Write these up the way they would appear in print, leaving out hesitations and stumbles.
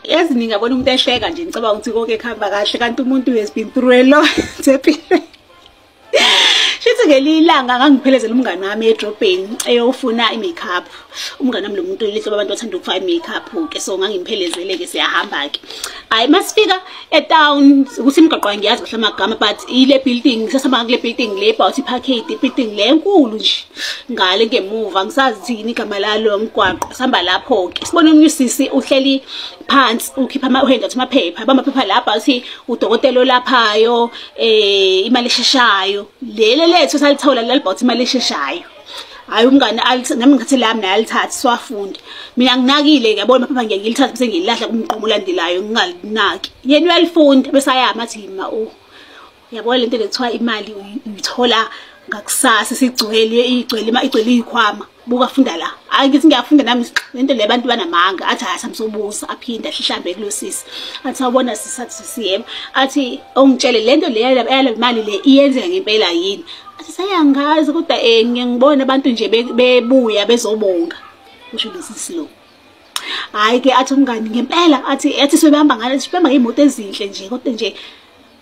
yazi ningabona umuntu ehleka nje ngicabanga ukuthi konke kuhamba kahle kanti umuntu has been through a lot empilweni. Shithi ngelilanga ngangiphelezela umngane wami edrobheni eyofuna i-makeup. Umngane wami lo muntu lihle abantu bathanda ukufaka i-makeup ke so ngangimuphelezele ke siyahamba ke. Hayi masifika e-town ukuthi imigaqo ngiyazi kahle amagama but ile building sesihamba kule building le about i-parkade building le enkulu nje ngale ngemuva ngisazi thini igama lalo mgwaqo sihamba lapho ke sibona umnyusisi uhleli phansi ukhipha uhenda athi amaphepha bamaphepha lapha uthi udokotela laphayo imali esheshayo lele lethu salithola lalibhawu imali esheshayo. Hayi umngane nami ngathi lami naye alithathi siwafunda mina nginakile ngiyabona amaphepha ngiyangilithatha bese ngilahla kumqomo olandelayo ngingalinaki yena uyalifunda bese ayama athi ma yabona lento lekuthiwa imali uyithola ngakusasa sigcwele igcwele ikhwama buka funda la angithi ngiyafunda nami lento le bantu banamanga athi asamsobuza aphinda hlambe kulosisi athi awubona sisathi siyema athi ongitshele lento le imali le iyenzeka ngempela yini athi sayangazi kodwa ngiyangibona abantu nje bebuya bezobonga kusho lesisi lo. Hayi ke athi umngani ngempela athi sibehamba ngale sibehamba ngeimoto ezinhle nje kodwa nje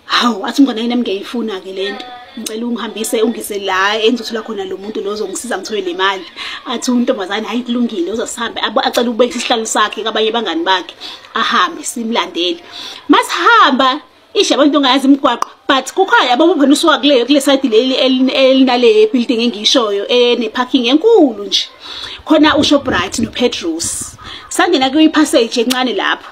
hawu athi umngane nami ngiyifuna ke lento ngicela ungihambise ungise la engizothola khona lo muntu lo ozongisiza ngithole le mali. Athi untombazane hayi kulungile uzosihambe acela ukubeka isihlalo sakhe kabanye bangani bakhe ahambe simlandele masihamba ishe abantu ongayazi imigwaqo but kukhona yabo phela usuka kule side leli elinale building engishoyo ene parking enkulu nje khona uShoprite noPetros sangena kuyi passage encane lapho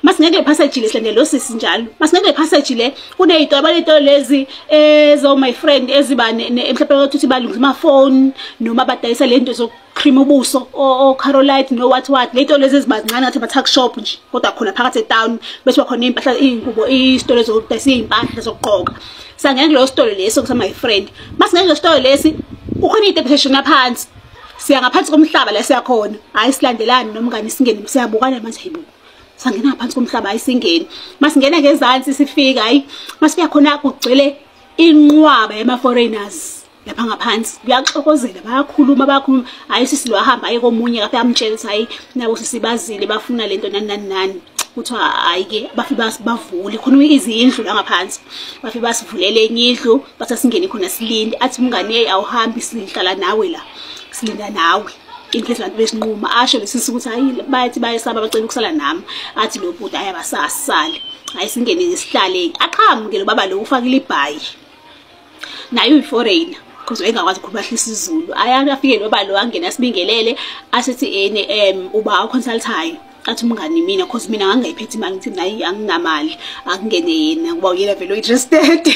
masingeke le passage lesilandela lo sisi njalo masingeke le passage le kuneyitolo lezi ezo my friend ezibane mhlawumbe ukuthi balungisa ama phone noma badayisa lento zo cream ubuso o Carolite no what lento lezi ezibancane ngathi ba-tuck shop nje kodwa khona phakathi e-town bese khona impahla ingubo isitolo zokudayisa impahla zokugqoka sangena kulo sitolo leso kusama my friend masingeke lo sitolo lesi ukhona i-depression aphansi siya ngaphansi komhlaba la siyakhona hayi silandelana nomngane singene siyabukana manje hayibo sangena phansi komhlaba ayisingeni masingena ngezansi sifika hayi masifika khona kugcwele inqwaba yama foreigners lapha ngaphansi kuyaxokozela bayakhuluma hayi sisi lo ahamba aye komunye kahle amtshela hayi nabo sisibazile bafuna lento nani kuthiwa hayi ke bafika bavule khona izindlu la ngaphansi bafika basivulele enye indlu base singene khona silinde athi umngane awuhambi sihlala nawe la silinda nawe incase abantu besinquma asho lesisi ukuthi hayi bayathi bayesaba bacela ukusala nami athi lo bhuti ayabasasale hayi singene isihlale aqhamuke lo baba lo ufakile ibhayi nayo uyiforeigner because engakwazi ukubahlisa isiZulu ayafike lo baba lo angena sibingelele asithi uba uconsultayo athi umngani mina because mina ngangayiphethe imali ngithi nayi anginamali akungene yena kuba uyena vele interested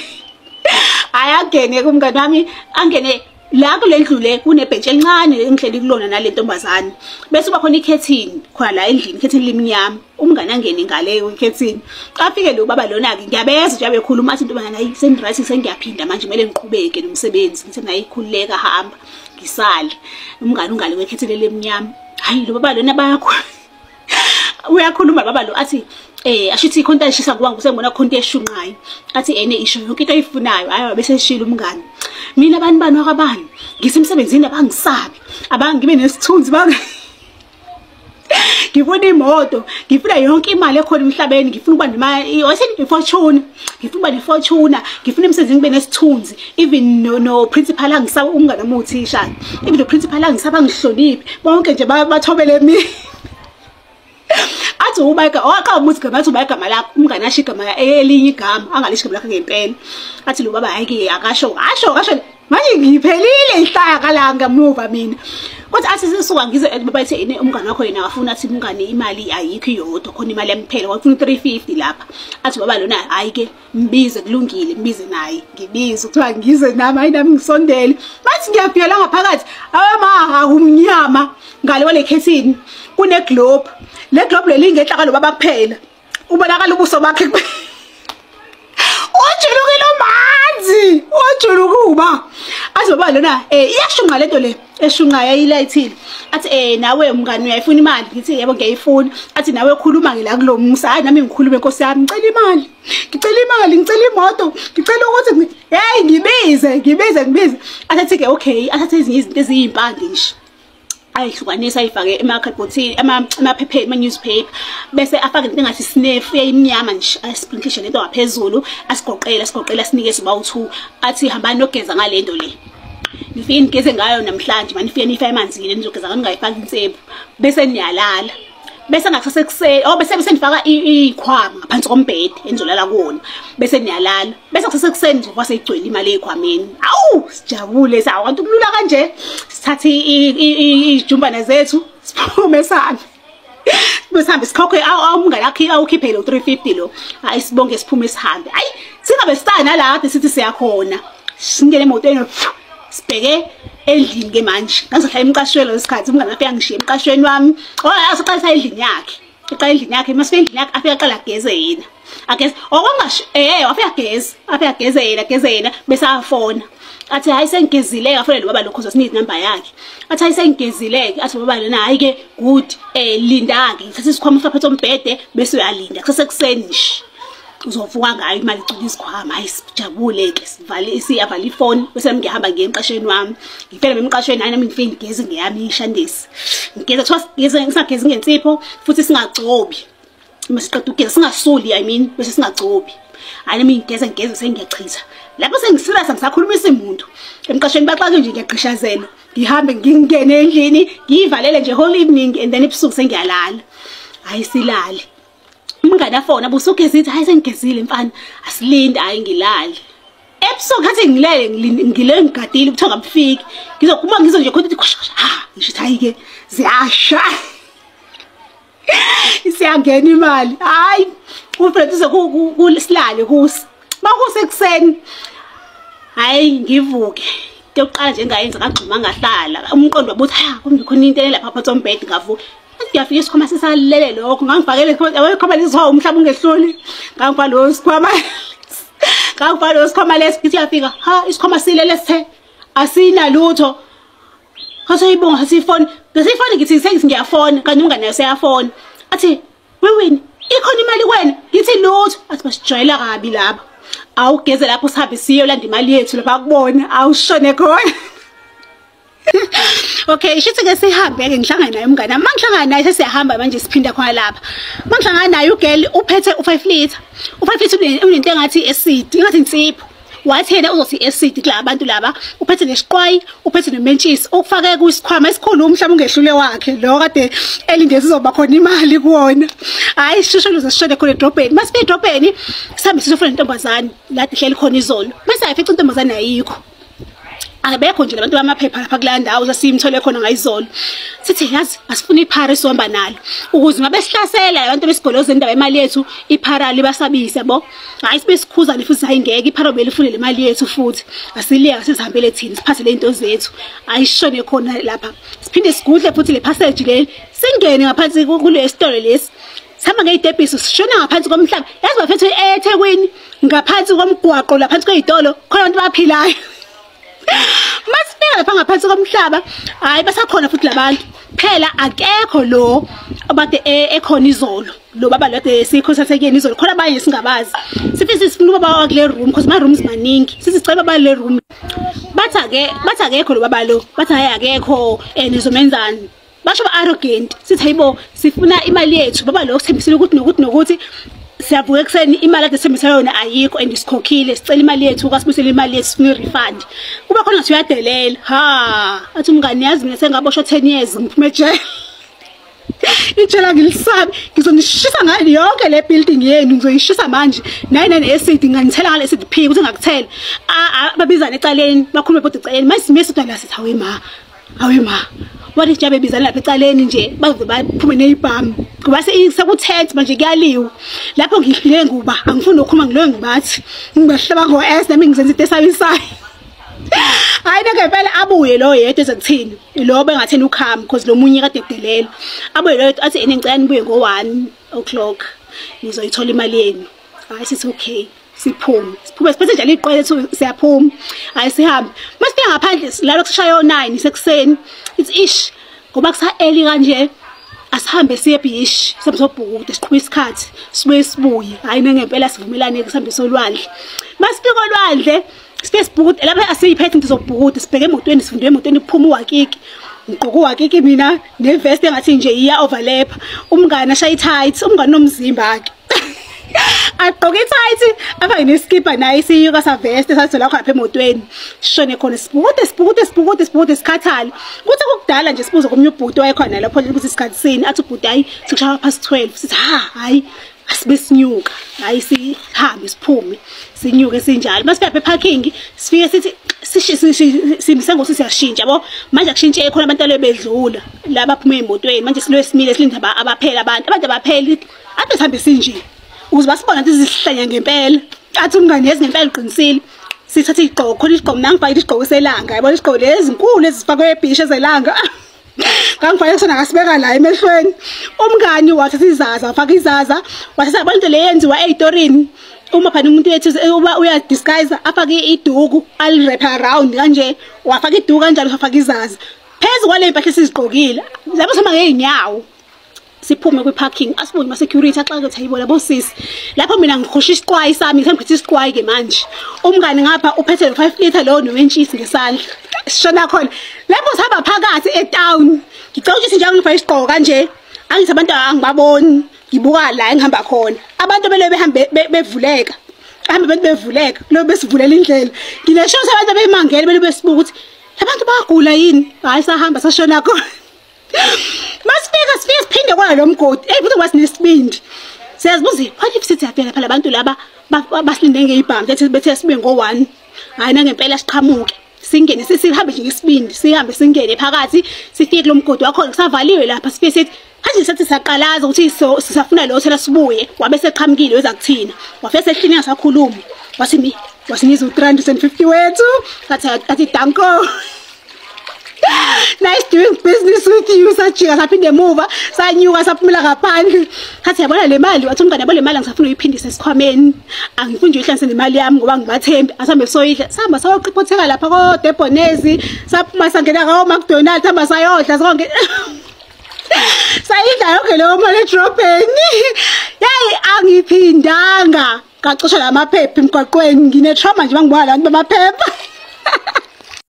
ayangene kumngani wami angene la kulendlu le kunebhentshe elincane engihleli kulona nale ntombazane bese kuba khona ikhethini khona la endlini ikhethini limnyama umngane angene ngale ikhethini afike lo baba lona ke ngiyabeza nje abekhuluma athi intombazane hayi sendright sengiyaphinda manje kumele ngiqhubeke nomsebenzi ngithi nayi khuleka hamba ngisale umngane ungale kwekhethini lemnyama hayi lo baba lona bayakhuluma uyakhuluma baba lo athi ashithi ikhonta lishisa kuba ngusengibona khonta eshunqayo athi isho yonke into ayifunayo hayi bese shila umngane mina bani wakabani ngisemsebenzini abangisabi abangibe nesithunzi ngifuna imoto ngifuna yonke imali ekhona emhlabeni ngifuna ukuba nemali ifortune ngifuna ukuba nefortune ngifuna emsebenzini kube nesithunzi even no principal angisaba umngane wami uthisha even no principal angisaba ngihloniphi bonke nje bathobele mina athi ubayika akamuthi gama athi ubayigama lakho umngane asho igama elinye igama angalisho igama lakho ngempela athi lo baba hayike akasho manje ngiphelile ihlaya kalanga muva mina kodwa athi sisuka ngize baba ethi umngane wakho yena afuna athi umngane imali ayikho iyodwa khona imali yamphela wafuna 350 lapha athi baba lona hayike mbize kulungile mbize naye ngibize kuthiwa ngize nami hayi nami ngisondele bathi ngiyafika ngaphakathi awamaha umnyama ngale wale khethini kune globe le globe lelingehla kalo baba kuphela ubonakala ubuso bakhe ojulukile manzi ojulukuba athi baba lona iyashunqa lento le eshunqa yayilayithile athi nawe umngani uyayifuna imali ngithi yebo ngiyayifuna athi nawe khuluma ngela kulo musa hayi nami ngikhulume Nkosi yami ngicela imali ngicela imoto ngicela ukuthi hey ngibize athi ke okay athi ezinye izinto eziyimpande nje ayihlukanisa ayifake emakhadibhothini amaphepheni ama-newspaper bese afake into engathi snefu eyimnyama nje asprinklishe lento ngaphezulu asigoqela sinike sibawu-2 athi hambani nogeza ngale nto le nifike nigeze ngayo namhlanje manifike nifa emanzini nizogeza ngani ngayifaka insepho bese niyalala bese ngakusekuseni bese nifaka ikhwama ngaphansi kombhede enizolala kuwona bese niyalala bese kusekuseni nje kwaseyigcwele imali ekhwameni awu sijabule sawantu kulula kanje sithathe ijumbana zethu siphume sihambe sikhokhe umngane akhe awukhiphe lo 350 lo hayi sibonke siphume sihambe hayi singabe sitana la kade sithi siyakhona singene emotweni sibheke endlini ke manje ngazohlala emqashweni lesikhathi umngane afika ngishiya emqashweni wami asaqalisa endlini yakhe eqala endlini yakhe masifika endlini yakhe afika aqala ageze yena ageze afika ageze yena bese afona athi hayi sengigezile ngafuna lo baba lokho sineed number yakhe athi hayi sengigezile athi baba lena hayi ke good linda ke ngithatha isikhwama usaphethe umbhede bese uyalinda kusekuseni nje uzovuka ngayo imali icula isikhwama hayi sijabule ke siyavala ifoni bese ngihamba ngiye emqashweni wami ngifela emqashweni hayi nami ngifike ngigeze ngeyami ishandesi ngigeza ngisagezi ngensipho futhi singagcobi masiqeda ugeza singasuli bese singagcobi hayi nami ngigeze sengiyachitha lapho sengisirious ngisakhulumisa umuntu emqashweni baxake nje ngiyaqhishazela ngihambe ngingene endlini ngiyivalele nje whole evening and then ebusuku sengiyalala hayi silale umngane afona busugeza ithi hayi sengigezile mfana asilinde hayi ngilale ebusuku ngathi ngilele ngigadile ukuthoka bufiki ngizokuma nje khona ukuthi ngisho hayi ke ziyasha isiyangena imali hayi ufreduze kusilale kusi makusekuseni hayi ngivuke yokuqala nje engayenza ngagxuma ngahlala umqondo wabuthi kumbe khona into lapha phakathi kombhede ngavuka ngiyafika isikhwama sisalele lokho ngangifakele ikhwama lesihawu mhlawumbe ungehluli ngangifaka lo sikhwama lesi ngithi yafika isikhwama silele sithe asina lutho Kasayibonga asifoni ngisifoni ngithi ngiyafona kanti umngane nayo seyafona athi wewini ikhona imali kwena ngithi lutho athi basijwayela kabi lapha awugeze lapho sihambe siyo landa imali yethu lapha kubona awushone khona okay shithi ke sihambe ke ngihlangana naye umngane mangihlangana naye sesiyahamba manje siphinda khona lapha mangihlangana naye ugirl uphethe u5 liter u5 liter unento engathi acid ingathi insipho wathi yena uzothi acid kula abantu laba uphethe nesiqwayi uphethe nementshisi ukufake kusikhwama esikhulu mhlawumbe ungehlule wakhe lo kade elinde sizoba khona imali kuona hayi shushuluze sishone khona edrobheni masifika edrobheni sihambe sizofuna intombazane la ihleli khona izolo bese ayifica intombazane ayikho abekho nje labantu bamaphepha lapha kula ndawo sasimthole khona ngayizolo sithi yazi asifuna iphara sizohamba nalo ukuze ngabe sihlasela abantu besigoloza indaba imali yethu iphara libasabise yabo hayi sibe sikhuza futhi hayi ngeke iphara belifune le mali yethu futhi asiliya sizihambele thina siphathe le zinto zethu ayishone khona lapha siphinde sigudle futhi le passage le singene ngaphansi kule story lesi sihamba ngeyidebhisi sishona ngaphansi komhlaba yazi bafethu eThekwini ngaphansi komgwaqo lapha phansi kwezitolo khona abantu baphilayo masifika lapha ngaphansi komhlaba hayi basakhona futhi labantu phela akekho lo abade ekhona izolo lo baba lo sikhosathekeni izolo khona abanye singabazi sifisa sifuna baba wakule room because ma rooms maningi sisicela baba le room bathi akekho lo baba lo bathi hayi akekho nizomenzani basho ba arrogant sithi hayibo sifuna imali yethu baba lo kuthembisile ukuthi nokuthi siyavuka ekseni imali ade sembisa yona ayikho andisikhokhile sicela imali yethu ukasibuyisela imali yethu sifuna refund kuba khona ngathi uyadelela athi umngane yazi mina sengaboshwa 10 years ngiphume ejele ijela ngilisabi ngizonishisa ngani yonke le building yenu ngizoyishisa manje nayi acid nganithela ngale acid p ukuthi ngakuthela babizana ecaleni bakhulume bodwa ecaleni mayisimisa ukuthi la sithi hawe ma wathi jabe bizana lapha ecaleni nje baze baphume nezibhamu kuba sekuthethe manje kuyaliwa lapho ngihlile nguba angifuni ukukhuluma ngiloyo ngibathi ngibahlaba ngo-S nami ngizenza into esabisayo hayi ngempela abuye lo yedwa ezekuthini lo bengatheni ukhamba because lo munye kade edelela abuye lo athi ngicela nibuye ngo-1:00 nizoyithola imali yenu hayi sithi okay siphume siphethe njalo iqwele lethu siyaphuma hayi sihambe masifika ngaphandle lalo kushaya 9 sekuseni ish ngoba kusa early kanje asihambe siye beach samsobhukude siqhubha isikhathi sibuye hayi ngempela sivumelane kuhambe solwandle masifika olwandle sibhukude lapha asiyiphethe into zobhukude sibheke emotweni sifundwe emotweni iphuma uwakiki ngigqoka uhakiki mina nevest engathi nje iya overlap. Umngane ashaya tight, umngane nomzimba ke. Agqoka tight apha ngeskipa naye siyuka sa vest esathola khona lapha emotweni. Shone khona sibukude sikhathale. Kuthi kokudala nje sibuzo komnye ubhuti wayekhona lapho ukuthi isikhathi sini athi ubhuti hayi sikushaya past 12 sithi hayi asibe sinyuka hayi sihambe siphume sinyuke sinjalo masifika eparking sifike sithi simsengosi siyashintsha yabo manje akushintshe khona abantu lebedlula la baphuma emotweni manje silo esimile silinda abaphela abantu abapheli ade sihambe sinje ukuze basibona ukuthi sihlanya ngempela athi umngane yezi ngempela uqinisile sithatha igqoko khona igqoko nangifaka igqoko selanga yabo igqoko lezi inkulu ezifakwe ebhisha zelanga Kangifanele kusona ngasibeka la emehlweni. Umngani wathatha izaza, wafaka izaza, wathatha abantu leyenziwa eitorini. Uma phana umuntu wethu uya disguise afake iduku, ali wrap around kanje, wafaka iduku kanjalo wafaka izaza. Phezulu kwale impahla sizigqokile. Labo sama ngeenyawo. Siphume kwi-parking asibone ama-security axaka ukuthi ayibona bosisi lapho mina ngikhosha isiqwayi sami ngithemba ukuthi isiqwayi ke manje umngane ngapha uphethe 5 liter lo nomentshisi ngesandla sishona khona lapho sihamba phakathi etown ngicela ukuthi nje ngifake isigqoko kanje angithi abantu angibaboni ngibuka la engihamba khona abantu bele behambe bevuleka ahambe abantu bevuleka lo besivulela indlela nginesho abantu bemangele bele besibuka ukuthi abantu bagula yini hayi sahamba sashona khona Masifika siphinde kwa lo mgodi futhi kwasinesibindi siyazibuza what if sithi yaphela phela abantu laba basilinde ngeibhamu ethi bethe sibe ngo1 hayi nangempela siqhamuke singene sihambe nje ngesibindi sihambe singene phakathi sifike kulo mgodi wakho kusavaliwe lapha sifike sithi manje sathi saqalaza ukuthi sisafuna lo thela sibuye wabe seqhamukile weza kuthina wafese ehlini ngasakhuluma wasiniza u350 wethu athi danko Nice doing business with you sajika saphinde emuva sanyuka saphumela ngaphandle kathi yabona le mali wathi umngane yabo le mali ngisafuna uyiphindise esikhwameni angifuni nje uhlanze nemali yami ngoba ngibathembi asambe soyidla sihamba sayoqiphotheka lapha ko Debonezi saphuma sangena ka McDonald's hamba sayodla sonke sayidla yonke leyo mali edropeni yayi angiphindanga ngacosha lamaphepha emgwaqweni ngine trauma nje bangibuka la abantu bamaphepha